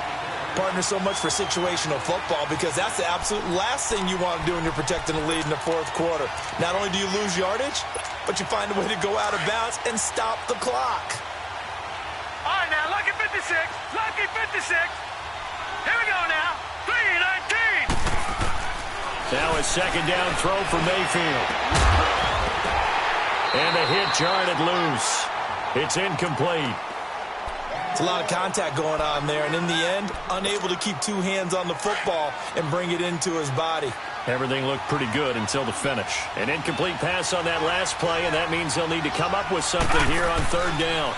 Partner, so much for situational football, because that's the absolute last thing you want to do when you're protecting a lead in the 4th quarter. Not only do you lose yardage, but you find a way to go out of bounds and stop the clock. All right, now, lucky 56. Lucky 56. Here we go now. 3-19. Now a 2nd down throw for Mayfield. And the hit jarred it loose. It's incomplete. It's a lot of contact going on there, and in the end, unable to keep 2 hands on the football and bring it into his body. Everything looked pretty good until the finish. An incomplete pass on that last play, and that means they'll need to come up with something here on 3rd down.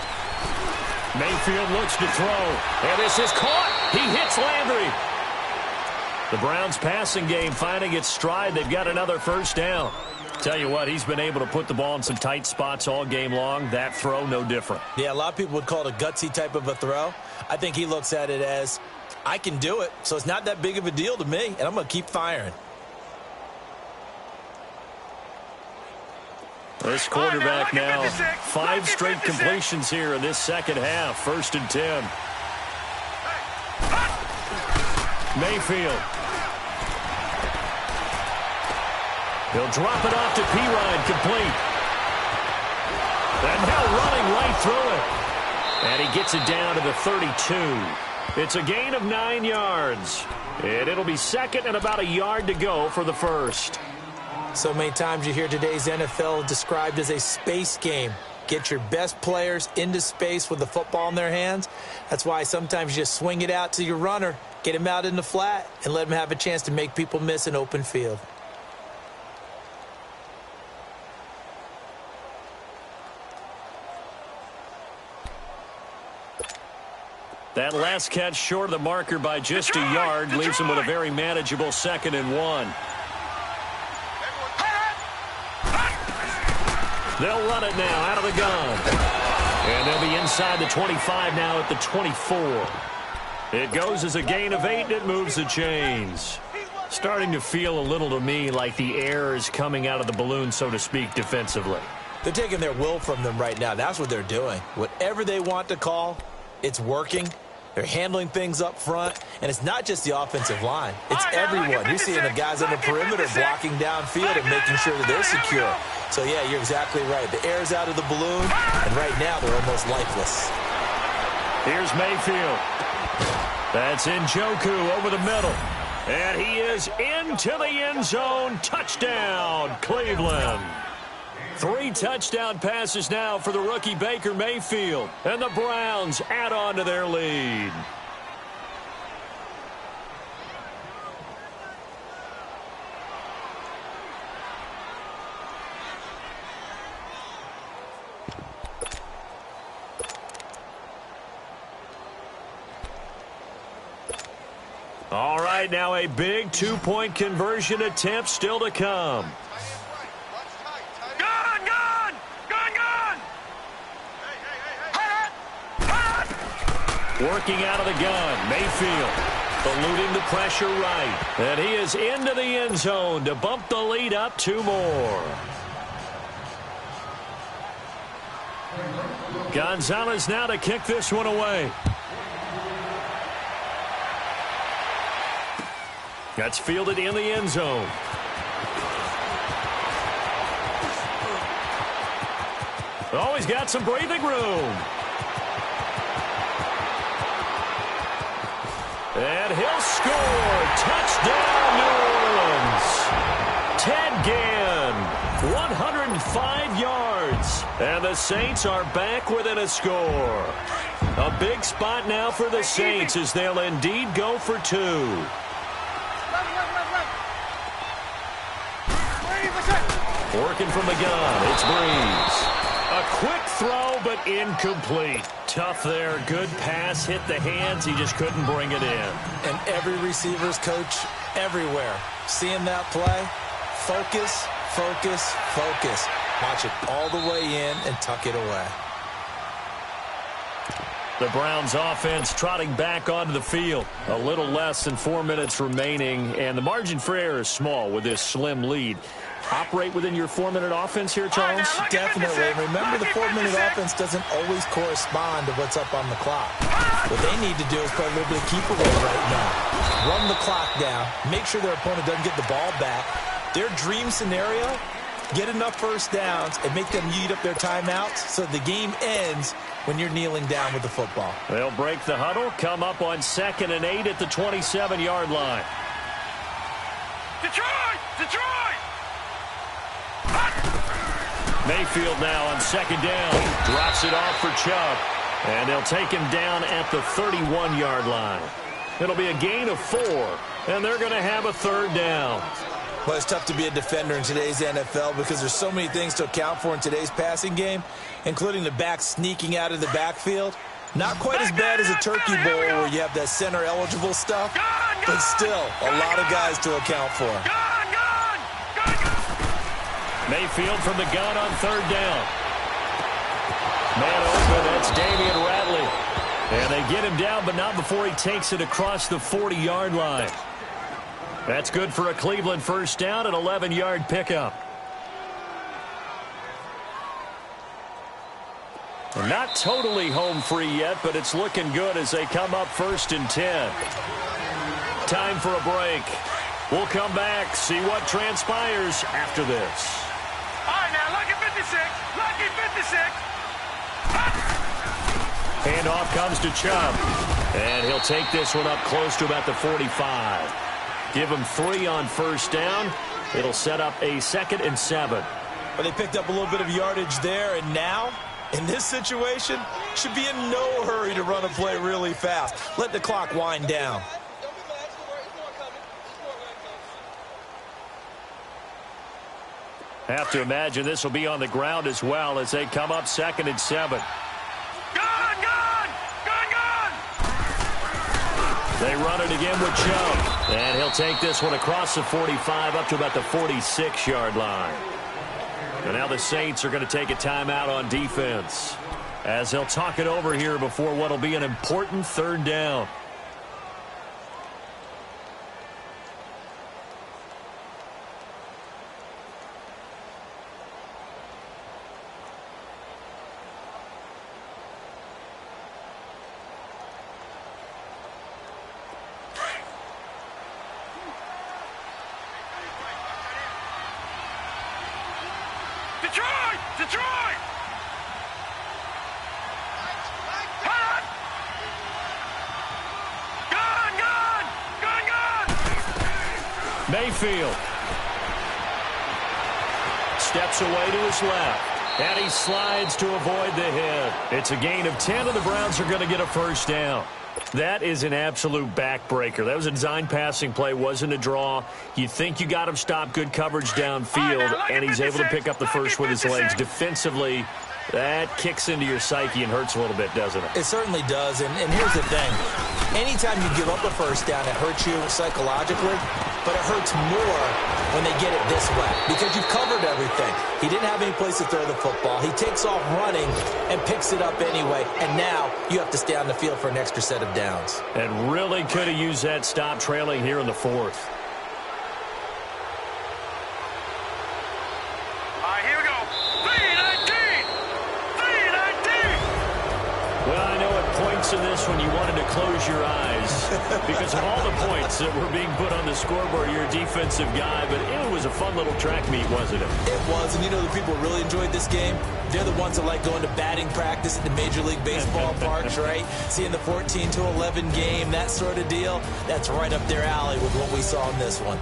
Mayfield looks to throw, and this is caught. He hits Landry. The Browns' passing game finding its stride. They've got another first down. Tell you what, he's been able to put the ball in some tight spots all game long. That throw, no different. Yeah, a lot of people would call it a gutsy type of a throw. I think he looks at it as, I can do it, so it's not that big of a deal to me, and I'm going to keep firing. This quarterback now, 5 straight completions here in this second half. 1st and 10. Mayfield. He'll drop it off to Pirine, complete. And now running right through it. And he gets it down to the 32. It's a gain of 9 yards. And it'll be 2nd and about a yard to go for the first. So many times you hear today's NFL described as a space game. Get your best players into space with the football in their hands. That's why sometimes you just swing it out to your runner, get him out in the flat, and let him have a chance to make people miss an open field. That last catch short of the marker by just a yard leaves him with a very manageable 2nd and 1. They'll run it now out of the gun. And they'll be inside the 25 now at the 24. It goes as a gain of 8, and it moves the chains. Starting to feel a little to me like the air is coming out of the balloon, so to speak, defensively. They're taking their will from them right now. That's what they're doing. Whatever they want to call, it's working. They're handling things up front, and it's not just the offensive line. It's everyone. You're seeing the guys on the perimeter blocking downfield and making sure that they're secure. So, yeah, you're exactly right. The air's out of the balloon, and right now they're almost lifeless. Here's Mayfield. That's Njoku over the middle. And he is into the end zone. Touchdown, Cleveland. 3 touchdown passes now for the rookie Baker Mayfield. And the Browns add on to their lead. All right, now a big 2-point conversion attempt still to come. Working out of the gun, Mayfield eluding the pressure right. And he is into the end zone to bump the lead up 2 more. Gonzalez now to kick this one away. That's fielded in the end zone. Oh, he's got some breathing room. And he'll score. Touchdown, New Orleans. Ted Ginn, 105 yards. And the Saints are back within a score. A big spot now for the Saints as they'll indeed go for 2. Working from the gun, it's Breeze. A quick throw, but incomplete. Tough there. Good pass. Hit the hands. He just couldn't bring it in. And every receiver's coach everywhere. Seeing that play, focus, focus, focus. Watch it all the way in and tuck it away. The Browns offense trotting back onto the field. A little less than 4 minutes remaining, and the margin for error is small with this slim lead. Operate within your 4-minute offense here, Charles? Definitely. Remember, the 4-minute offense doesn't always correspond to what's up on the clock. What they need to do is play a little bit of keep away right now. Run the clock down. Make sure their opponent doesn't get the ball back. Their dream scenario, get enough first downs and make them eat up their timeouts so the game ends when you're kneeling down with the football. They'll break the huddle, come up on 2nd and 8 at the 27-yard line. Detroit! Detroit! Mayfield now on 2nd down. Drops it off for Chubb. And they'll take him down at the 31-yard line. It'll be a gain of 4. And they're going to have a 3rd down. Well, it's tough to be a defender in today's NFL because there's so many things to account for in today's passing game, including the back sneaking out of the backfield. Not quite as bad as a turkey bowl where you have that center-eligible stuff, but still a lot of guys to account for. Mayfield from the gun on third down. Man open, that's Damian Ratley. And they get him down, but not before he takes it across the 40-yard line. That's good for a Cleveland first down, an 11-yard pickup. Not totally home free yet, but it's looking good as they come up 1st and 10. Time for a break. We'll come back, see what transpires after this. All right, now, lucky 56. Lucky 56. Handoff comes to Chubb. And he'll take this one up close to about the 45. Give him 3 on first down. It'll set up a 2nd and 7. Well, they picked up a little bit of yardage there, and now, in this situation, should be in no hurry to run a play really fast. Let the clock wind down. Have to imagine this will be on the ground as well as they come up 2nd and 7. Gun! They run it again with Chubb. And he'll take this one across the 45 up to about the 46-yard line. And now the Saints are going to take a timeout on defense as they'll talk it over here before what will be an important 3rd down. Detroit! Hot! Gun! Mayfield steps away to his left, and he slides to avoid the hit. It's a gain of 10, and the Browns are going to get a first down. That is an absolute backbreaker. That was a design passing play, wasn't a draw. You think you got him stopped, good coverage downfield, and he's able to pick up the first with his legs. Defensively, that kicks into your psyche and hurts a little bit, doesn't it? It certainly does, and here's the thing. Anytime you give up a first down, it hurts you psychologically, but it hurts more when they get it this way because you've covered everything. He didn't have any place to throw the football. He takes off running and picks it up anyway, and now you have to stay on the field for an extra set of downs. And really could have used that stop trailing here in the 4th. All right, here we go. 319! 319! Well, I know at points in this one you wanted to close your eyes because of all the points that were being put on the scoreboard. You're a defensive guy, but it was a fun little track meet, wasn't it? It was, and you know the people who really enjoyed this game? They're the ones that like going to batting practice at the Major League Baseball parks, right? Seeing the 14-11 game, that sort of deal. That's right up their alley with what we saw in this one.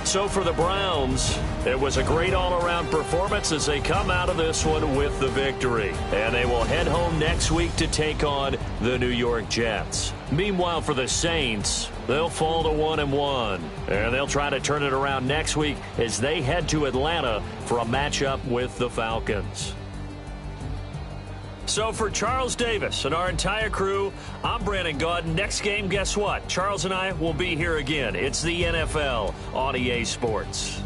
So for the Browns, it was a great all-around performance as they come out of this one with the victory. And they will head home next week to take on the New York Jets. Meanwhile, for the Saints, they'll fall to 1-1. And they'll try to turn it around next week as they head to Atlanta for a matchup with the Falcons. So for Charles Davis and our entire crew, I'm Brandon Gaudin. Next game, guess what? Charles and I will be here again. It's the NFL on EA Sports.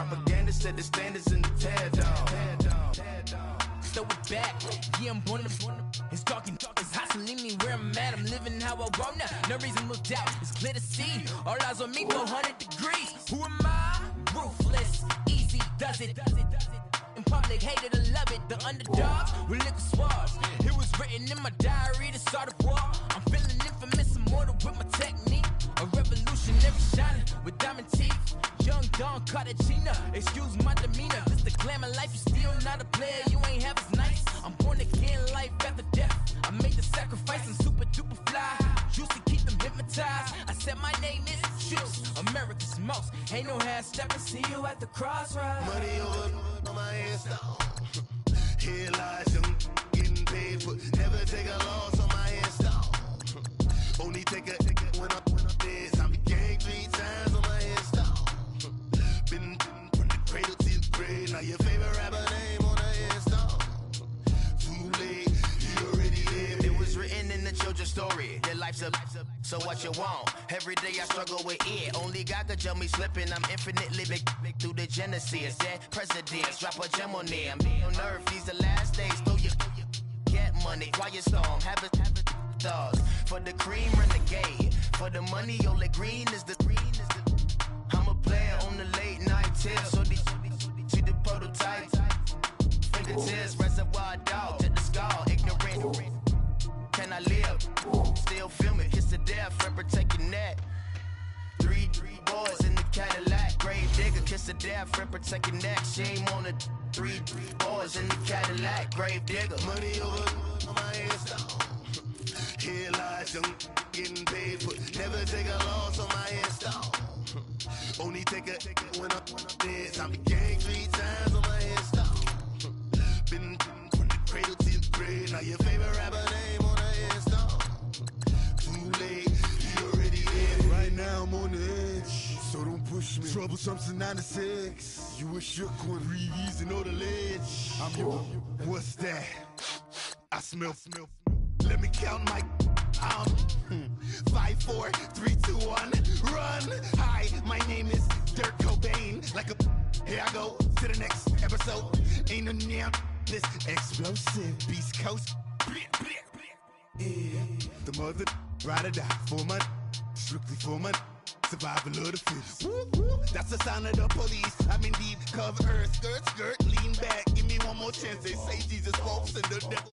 propaganda set the standards in the tear down. Throw it back, yeah, I'm born it's talking, it's hustling me where I'm at. I'm living how I want now. No reason to doubt, it's clear to see. All eyes on me, 400 degrees. Who am I? Ruthless, easy, does it. In public, hated or love it. The underdogs with liquor swabs. It was written in my diary to start a war. I'm feeling infamous, immortal with my technique. A revolutionary shining with diamond teeth. Young Don Cartagena, excuse my demeanor. This the glamour life, you still not a player, you ain't half as nice. I'm born again, life after death. I made the sacrifice and super duper fly. Used to keep them hypnotized. I said my name is Juice, America's most. Ain't no half stepping, see you at the crossroads. Money over on my install. Here lies young, getting paid for. Never take a loss on my install. Only take a when I'm dead. I be gang 3 times on my install. Been from the cradle to the grave. Now your favorite rapper name on the install. Too late, you already lived. It was written in the children's story. Your life's a so what you want. Every day I struggle with it. Only God could tell me slipping. I'm infinitely big through the genesis. Dead presidents, drop a gem on them. On earth, these the last days. Throw your get money, quiet storm. Have it dogs. For the cream, renegade. For the money, only green is the green is the. I'm a player on the late night tip. So they see the prototype. Fingertips, reservoir dog. To the skull, ignorant. Can I live? Still film it, kiss to death, friend protect your neck. Three boys in the Cadillac, grave digger, kiss to death, friend protect your neck. Shame on the three boys in the Cadillac, grave digger. Money over on my install. Here lies young, getting paid for. Never take a loss on my install. Only take a when I'm dead. I be gang 3 times on my install. Been from the cradle to the grave. Now your favorite rapper name on the install. Too late, you already did. Right now I'm on the edge, so don't push me. Troublesome to 96. You a shook one, breathe easy, know the ledge. I'm your, what's that? I smell. Let me count my 5, 4, 3, 2, 1, run. Hi, my name is Dirk Cobain. Like a here I go to the next episode. Ain't no damn this explosive Beast Coast. Yeah. The mother ride or die for my strictly for my survival of the fittest. That's the sound of the police. I'm in deep cover earth, skirt, lean back. Give me one more chance. They say Jesus walks in the devil.